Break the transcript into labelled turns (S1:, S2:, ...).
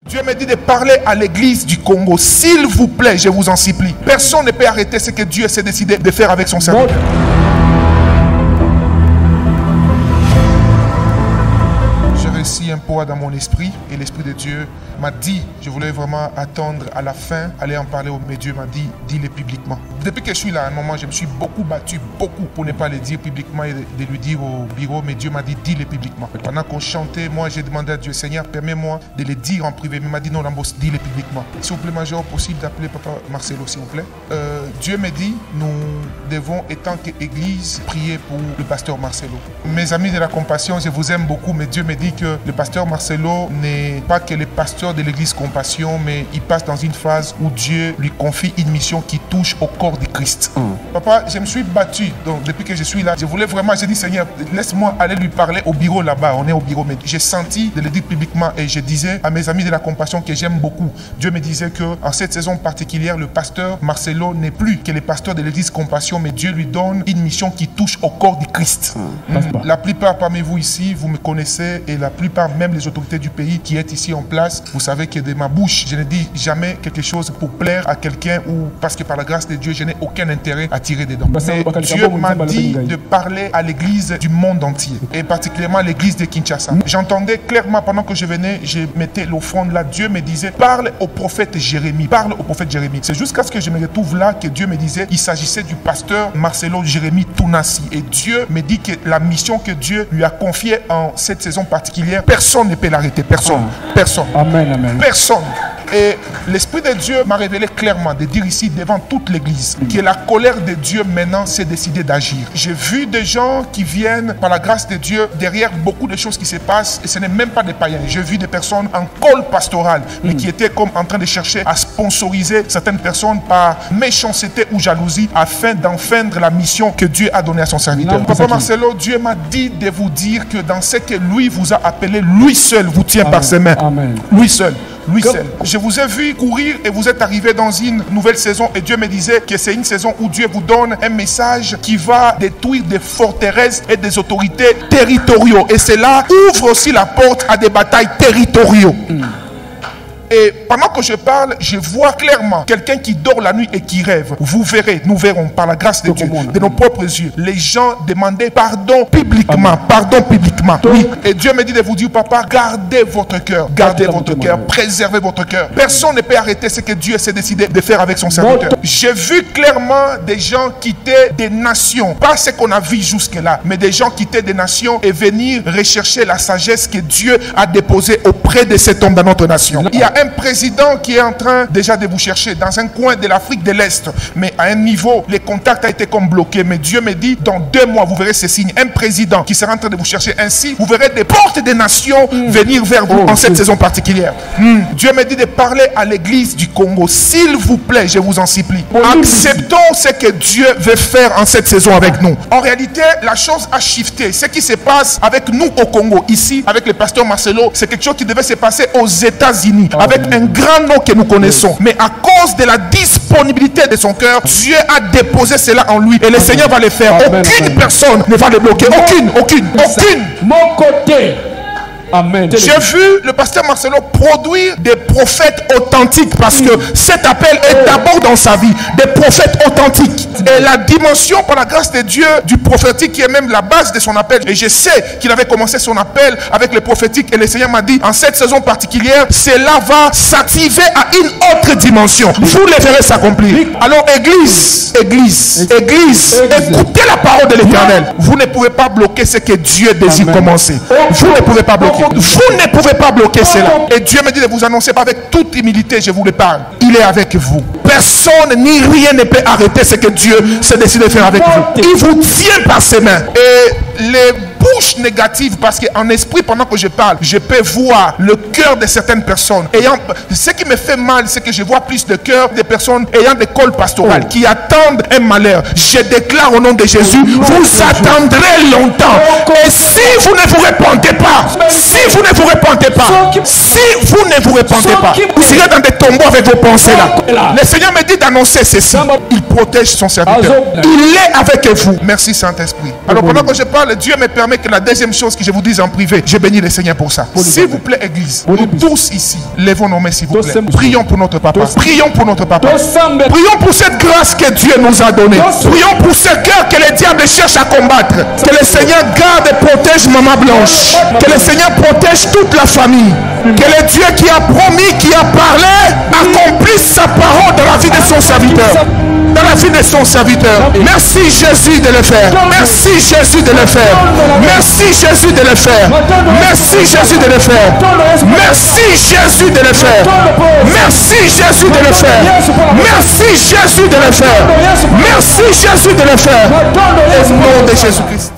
S1: Dieu me dit de parler à l'église du Congo. S'il vous plaît, je vous en supplie. Personne ne peut arrêter ce que Dieu s'est décidé de faire avec son serviteur. J'ai réussi un poids dans mon esprit et l'Esprit de Dieu m'a dit, je voulais vraiment attendre à la fin, aller en parler, mais Dieu m'a dit, dis-le publiquement. Depuis que je suis là, à un moment, je me suis beaucoup battu, pour ne pas le dire publiquement et de lui dire au bureau, mais Dieu m'a dit, dis-le publiquement. Pendant qu'on chantait, moi, j'ai demandé à Dieu, Seigneur, permets-moi de le dire en privé, mais il m'a dit, non, Lambos, dis-le publiquement. S'il vous plaît, major, possible d'appeler Papa Marcelo, s'il vous plaît. Dieu me dit, nous devons, étant qu'Église, prier pour le pasteur Marcelo. Mes amis de la compassion, je vous aime beaucoup, mais Dieu me dit que le pasteur Marcelo n'est pas que le pasteur de l'église Compassion, mais il passe dans une phase où Dieu lui confie une mission qui touche au corps de Christ. Papa, je me suis battu, donc depuis que je suis là, je voulais vraiment, j'ai dit Seigneur, laisse-moi aller lui parler au bureau là-bas, on est au bureau, mais j'ai senti de le dire publiquement et je disais à mes amis de la compassion que j'aime beaucoup. Dieu me disait que en cette saison particulière, le pasteur Marcelo n'est plus que le pasteur de l'église Compassion, mais Dieu lui donne une mission qui touche au corps de Christ. La plupart parmi vous ici, vous me connaissez et la plupart même les autorités du pays qui est ici en place, vous savez que de ma bouche, je ne dis jamais quelque chose pour plaire à quelqu'un ou parce que par la grâce de Dieu, je n'ai aucun intérêt à tirer dedans. Mais Dieu m'a dit de parler à l'église du monde entier et particulièrement à l'église de Kinshasa. J'entendais clairement pendant que je venais, je mettais l'offrande là, Dieu me disait, parle au prophète Jérémie, parle au prophète Jérémie. C'est jusqu'à ce que je me retrouve là que Dieu me disait, il s'agissait du pasteur Marcelo Jérémie Tounassi. Et Dieu me dit que la mission que Dieu lui a confiée en cette saison particulière, personne ne peut l'arrêter, personne. Personne.
S2: Amen, amen.
S1: Personne. Et l'Esprit de Dieu m'a révélé clairement de dire ici devant toute l'église que la colère de Dieu maintenant s'est décidée d'agir. J'ai vu des gens qui viennent par la grâce de Dieu derrière beaucoup de choses qui se passent et ce n'est même pas des païens. J'ai vu des personnes en col pastoral mais qui étaient comme en train de chercher à sponsoriser certaines personnes par méchanceté ou jalousie afin d'enfreindre la mission que Dieu a donnée à son serviteur. Papa Marcelo, Dieu m'a dit de vous dire que dans ce que lui vous a appelé, lui seul vous tient par ses mains.
S2: Amen.
S1: Lui seul. Lui seul. Je vous ai vu courir et vous êtes arrivé dans une nouvelle saison et Dieu me disait que c'est une saison où Dieu vous donne un message qui va détruire des forteresses et des autorités territoriaux. Et cela ouvre aussi la porte à des batailles territoriaux. Et pendant que je parle, je vois clairement quelqu'un qui dort la nuit et qui rêve. Vous verrez, nous verrons par la grâce de Dieu, de nos propres yeux. Les gens demandaient pardon publiquement. Pardon publiquement. Oui. Et Dieu me dit de vous dire, papa, gardez votre cœur. Gardez votre cœur. Préservez votre cœur. Personne ne peut arrêter ce que Dieu s'est décidé de faire avec son serviteur. J'ai vu clairement des gens quitter des nations. Pas ce qu'on a vu jusque-là, mais des gens quitter des nations et venir rechercher la sagesse que Dieu a déposée auprès de cet homme dans notre nation. Il y a un président qui est en train déjà de vous chercher dans un coin de l'Afrique de l'Est, mais à un niveau, les contacts ont été comme bloqués. Mais Dieu me dit, dans 2 mois, vous verrez ces signes. Un président qui sera en train de vous chercher ainsi, vous verrez des portes des nations venir vers vous en cette saison particulière. Dieu me dit de parler à l'église du Congo. S'il vous plaît, je vous en supplie. Acceptons ce que Dieu veut faire en cette saison avec nous. En réalité, la chose a shifté. Ce qui se passe avec nous au Congo, ici, avec le pasteur Marcelo, c'est quelque chose qui devait se passer aux États-Unis. Avec un grand nom que nous connaissons. Mais à cause de la disponibilité de son cœur, Dieu a déposé cela en lui. Et le Seigneur va le faire. Aucune personne ne va le bloquer. Aucune.
S2: Mon côté. Amen.
S1: J'ai vu le pasteur Marcelo produire des prophètes authentiques parce que cet appel est d'abord dans sa vie. Des prophètes authentiques. Et la dimension par la grâce de Dieu du prophétique qui est même la base de son appel. Et je sais qu'il avait commencé son appel avec le prophétique et le Seigneur m'a dit en cette saison particulière, cela va s'activer à une autre dimension. Vous les verrez s'accomplir. Alors église, écoutez la parole de l'Éternel. Vous ne pouvez pas bloquer ce que Dieu désire commencer. Vous ne pouvez pas bloquer. Vous ne pouvez pas bloquer cela. Et Dieu me dit de vous annoncer avec toute humilité, je vous le parle. Il est avec vous. Personne ni rien ne peut arrêter ce que Dieu s'est décidé de faire avec vous. Il vous tient par ses mains. Et les bouches négatives, parce qu'en esprit, pendant que je parle, je peux voir le cœur de certaines personnes. Ce qui me fait mal, c'est que je vois plus de cœur des personnes ayant des cols pastorales qui attendent un malheur. Je déclare au nom de Jésus, vous attendrez longtemps. Et si vous ne vous repentez pas, vous serez dans des tombeau avec vos pensées là. Le Seigneur me dit d'annoncer ceci. Il protège son serviteur. Il est avec vous. Merci Saint-Esprit. Alors pendant que je parle, Dieu me permet que la deuxième chose que je vous dise en privé, je bénis le Seigneur pour ça. S'il vous plaît, Église, nous tous ici, lèvons nos mains s'il vous plaît. Prions pour notre papa. Prions pour notre papa. Prions pour cette grâce que Dieu nous a donnée. Prions pour ce cœur que le diable cherche à combattre. Que le Seigneur garde et protège Maman Blanche. Que le Seigneur protège toute la famille. Que le Dieu qui a promis, qui a parlé, accomplisse sa parole dans la vie de son serviteur. Dans la vie de son serviteur. Merci Jésus de le faire. Merci Jésus de le faire. Merci Jésus de le faire. Merci Jésus de le faire. Merci Jésus de le faire. Merci Jésus de le faire. Merci Jésus de le faire. Merci Jésus de le faire. Au nom de Jésus-Christ.